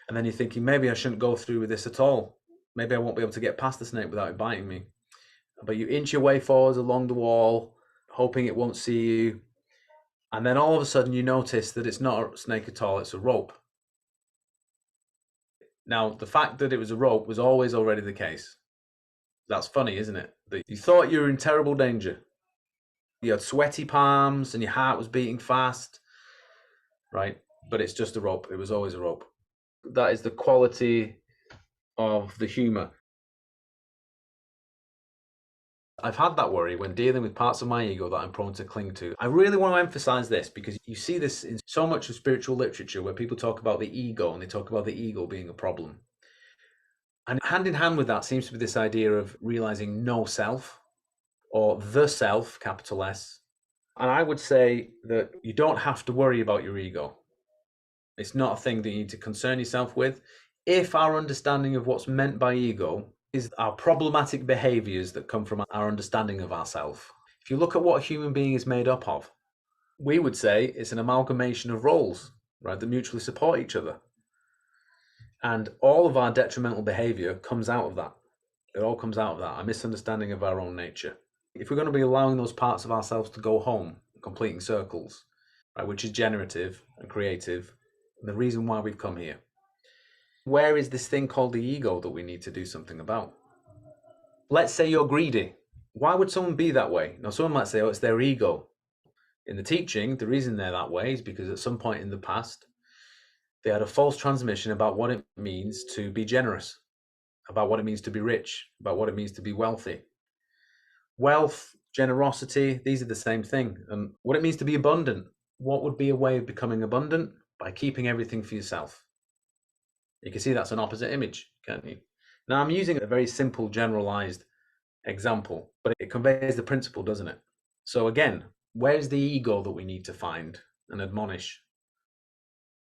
And then you're thinking, maybe I shouldn't go through with this at all. Maybe I won't be able to get past the snake without it biting me. But you inch your way forwards along the wall, hoping it won't see you. And then all of a sudden you notice that it's not a snake at all, it's a rope. Now, the fact that it was a rope was always already the case. That's funny, isn't it? That you thought you were in terrible danger. You had sweaty palms and your heart was beating fast, right? But it's just a rope. It was always a rope. That is the quality of the humor. I've had that worry when dealing with parts of my ego that I'm prone to cling to. I really want to emphasize this because you see this in so much of spiritual literature where people talk about the ego, and they talk about the ego being a problem. And hand in hand with that seems to be this idea of realizing no self, or the self, capital S. And I would say that you don't have to worry about your ego. It's not a thing that you need to concern yourself with. If our understanding of what's meant by ego is our problematic behaviors that come from our understanding of ourselves. If you look at what a human being is made up of, we would say it's an amalgamation of roles, right, that mutually support each other. And all of our detrimental behavior comes out of that. It all comes out of that, a misunderstanding of our own nature. If we're going to be allowing those parts of ourselves to go home, completing circles, right, which is generative and creative, the reason why we've come here. Where is this thing called the ego that we need to do something about? Let's say you're greedy. Why would someone be that way? Now, someone might say, oh, it's their ego. In the teaching, the reason they're that way is because at some point in the past, they had a false transmission about what it means to be generous, about what it means to be rich, about what it means to be wealthy. Wealth, generosity, these are the same thing. And what it means to be abundant. What would be a way of becoming abundant? By keeping everything for yourself. You can see that's an opposite image, can't you? Now, I'm using a very simple, generalized example, but it conveys the principle, doesn't it? So again, where's the ego that we need to find and admonish?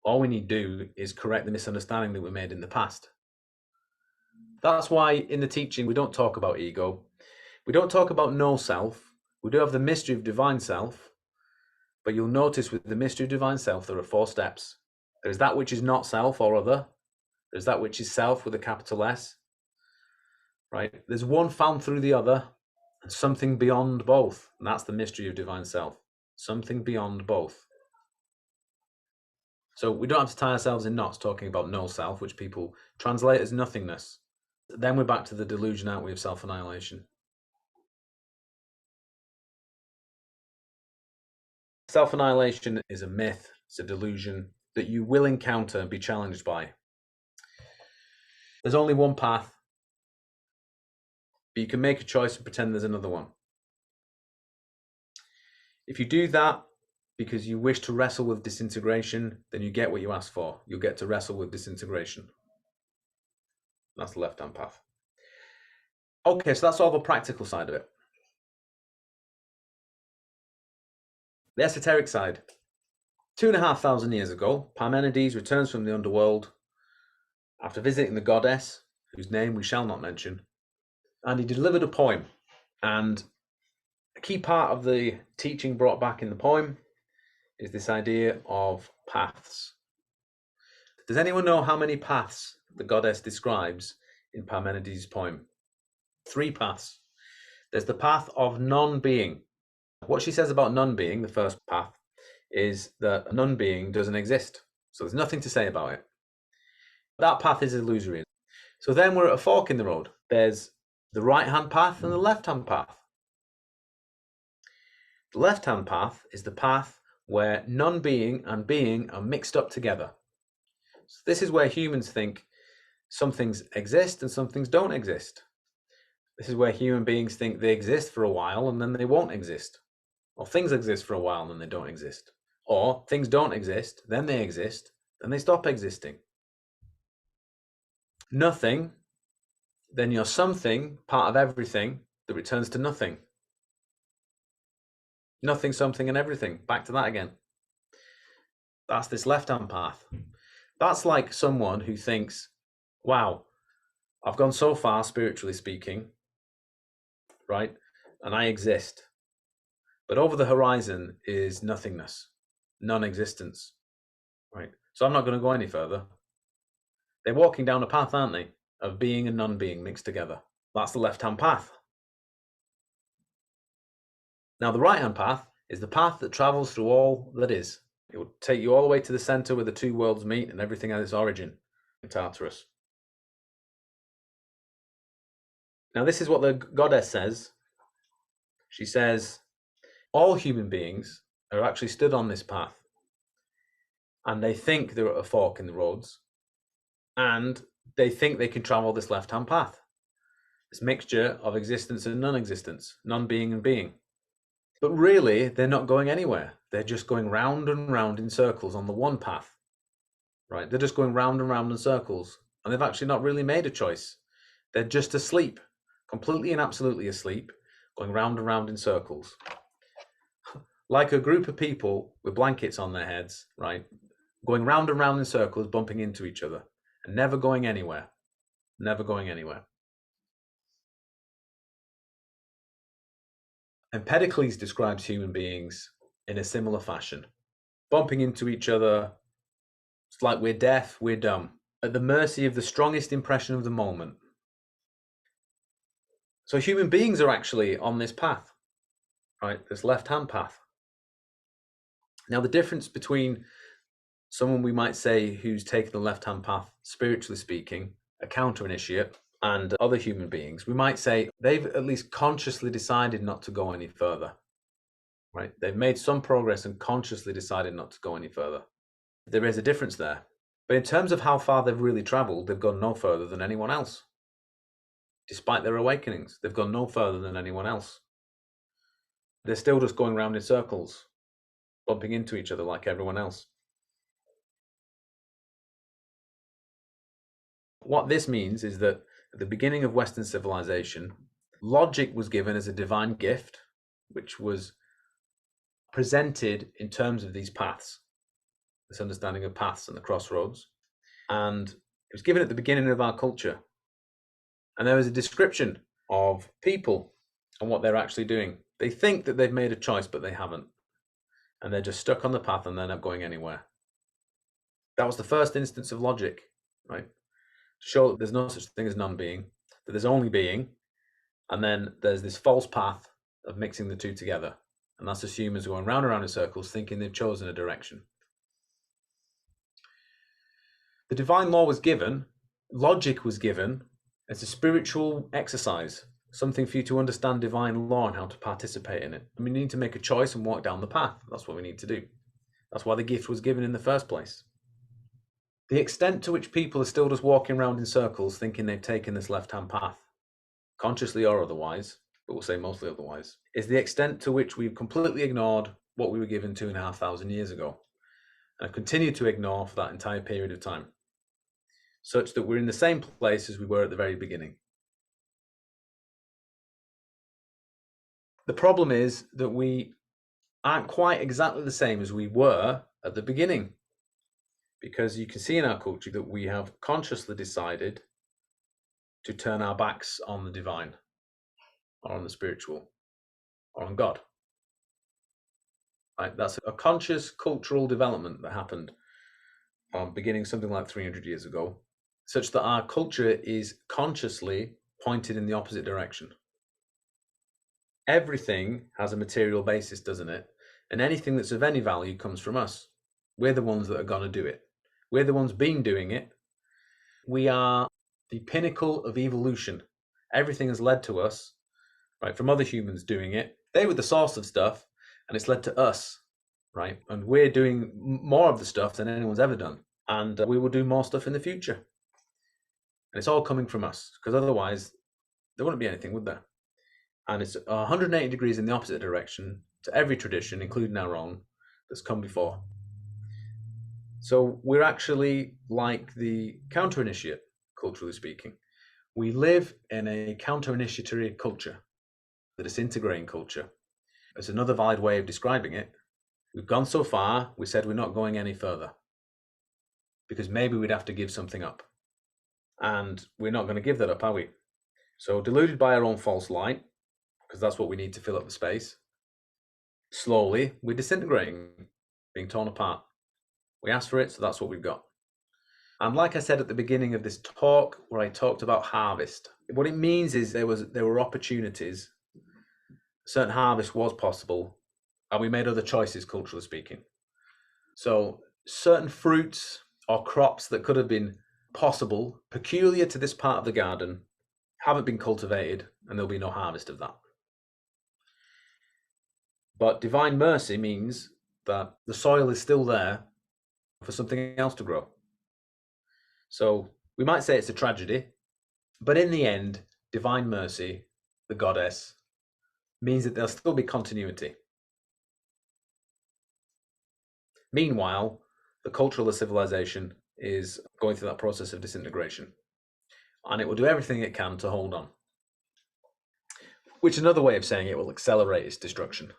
All we need to do is correct the misunderstanding that we made in the past. That's why in the teaching, we don't talk about ego. We don't talk about no self. We do have the mystery of divine self, but you'll notice with the mystery of divine self, there are 4 steps. There's that which is not self or other. There's that which is self with a capital S, right? There's one found through the other, and something beyond both. And that's the mystery of divine self, something beyond both. So we don't have to tie ourselves in knots talking about no self, which people translate as nothingness. Then we're back to the delusion, aren't we, of self-annihilation. Self-annihilation is a myth, it's a delusion that you will encounter and be challenged by. There's only one path, but you can make a choice and pretend there's another one. If you do that because you wish to wrestle with disintegration, then you get what you ask for. You'll get to wrestle with disintegration. That's the left-hand path. Okay, so that's all the practical side of it. The esoteric side. 2,500 years ago, Parmenides returns from the underworld after visiting the goddess, whose name we shall not mention, and he delivered a poem. And a key part of the teaching brought back in the poem is this idea of paths. Does anyone know how many paths the goddess describes in Parmenides' poem? 3 paths. There's the path of non-being. What she says about non-being, the first path, is that non-being doesn't exist. So there's nothing to say about it. That path is illusory. So then we're at a fork in the road. There's the right-hand path and the left-hand path. The left-hand path is the path where non-being and being are mixed up together. So this is where humans think some things exist and some things don't exist. This is where human beings think they exist for a while and then they won't exist. Or things exist for a while and then they don't exist. Or things don't exist, then they exist, then they stop existing. Nothing, then you're something, part of everything, that returns to nothing. Nothing, something, and everything. Back to that again. That's this left-hand path. That's like someone who thinks, wow, I've gone so far spiritually speaking, right? And I exist. But over the horizon is nothingness, non-existence, right? So I'm not going to go any further. They're walking down a path, aren't they, of being and non-being mixed together. That's the left-hand path. Now, the right-hand path is the path that travels through all that is. It will take you all the way to the center where the two worlds meet and everything has its origin in Tartarus. Now, this is what the goddess says. She says, all human beings are actually stood on this path, and they think they're at a fork in the roads, and they think they can travel this left-hand path, this mixture of existence and non-existence, non-being and being. But really, they're not going anywhere. They're just going round and round in circles on the one path, right? They're just going round and round in circles, and they've actually not really made a choice. They're just asleep, completely and absolutely asleep, going round and round in circles. Like a group of people with blankets on their heads, right? Going round and round in circles, bumping into each other, and never going anywhere. Never going anywhere. Empedocles describes human beings in a similar fashion. Bumping into each other, it's like we're deaf, we're dumb, at the mercy of the strongest impression of the moment. So human beings are actually on this path, right? This left-hand path. Now, the difference between someone we might say who's taken the left-hand path, spiritually speaking, a counter-initiate, and other human beings, we might say they've at least consciously decided not to go any further, right? They've made some progress and consciously decided not to go any further. There is a difference there. But in terms of how far they've really traveled, they've gone no further than anyone else. Despite their awakenings, they've gone no further than anyone else. They're still just going round in circles, bumping into each other like everyone else. What this means is that at the beginning of Western civilization, logic was given as a divine gift, which was presented in terms of these paths, this understanding of paths and the crossroads. And it was given at the beginning of our culture. And there was a description of people and what they're actually doing. They think that they've made a choice, but they haven't. And they're just stuck on the path and they're not going anywhere. That was the first instance of logic, right? To show that there's no such thing as non-being, that there's only being, and then there's this false path of mixing the two together. And that's just humans going round and round in circles thinking they've chosen a direction. The divine law was given, logic was given as a spiritual exercise, something for you to understand divine law and how to participate in it. And we need to make a choice and walk down the path. That's what we need to do. That's why the gift was given in the first place. The extent to which people are still just walking around in circles thinking they've taken this left-hand path, consciously or otherwise, but we'll say mostly otherwise, is the extent to which we've completely ignored what we were given 2,500 years ago and continue to ignore for that entire period of time, such that we're in the same place as we were at the very beginning. The problem is that we aren't quite exactly the same as we were at the beginning, because you can see in our culture that we have consciously decided to turn our backs on the divine, or on the spiritual, or on God. Right? That's a conscious cultural development that happened beginning something like 300 years ago, such that our culture is consciously pointed in the opposite direction. Everything has a material basis, doesn't it? And anything that's of any value comes from us. We're the ones that are going to do it. We're the ones being doing it. We are the pinnacle of evolution. Everything has led to us, right, from other humans doing it. They were the source of stuff, and it's led to us, right? And we're doing more of the stuff than anyone's ever done. And we will do more stuff in the future. And it's all coming from us, because otherwise there wouldn't be anything, would there? And it's 180 degrees in the opposite direction to every tradition, including our own, that's come before. So we're actually like the counter-initiate, culturally speaking. We live in a counter-initiatory culture, the disintegrating culture. It's another valid way of describing it. We've gone so far, we said we're not going any further, because maybe we'd have to give something up. And we're not going to give that up, are we? So deluded by our own false light, because that's what we need to fill up the space, slowly we're disintegrating, being torn apart. We asked for it, so that's what we've got. And like I said at the beginning of this talk, where I talked about harvest, what it means is there were opportunities, certain harvest was possible, and we made other choices, culturally speaking. So certain fruits or crops that could have been possible, peculiar to this part of the garden, haven't been cultivated, and there'll be no harvest of that. But divine mercy means that the soil is still there for something else to grow. So we might say it's a tragedy, but in the end, divine mercy, the goddess, means that there'll still be continuity. Meanwhile, the cultural of civilization is going through that process of disintegration, and it will do everything it can to hold on, which another way of saying it will accelerate its destruction.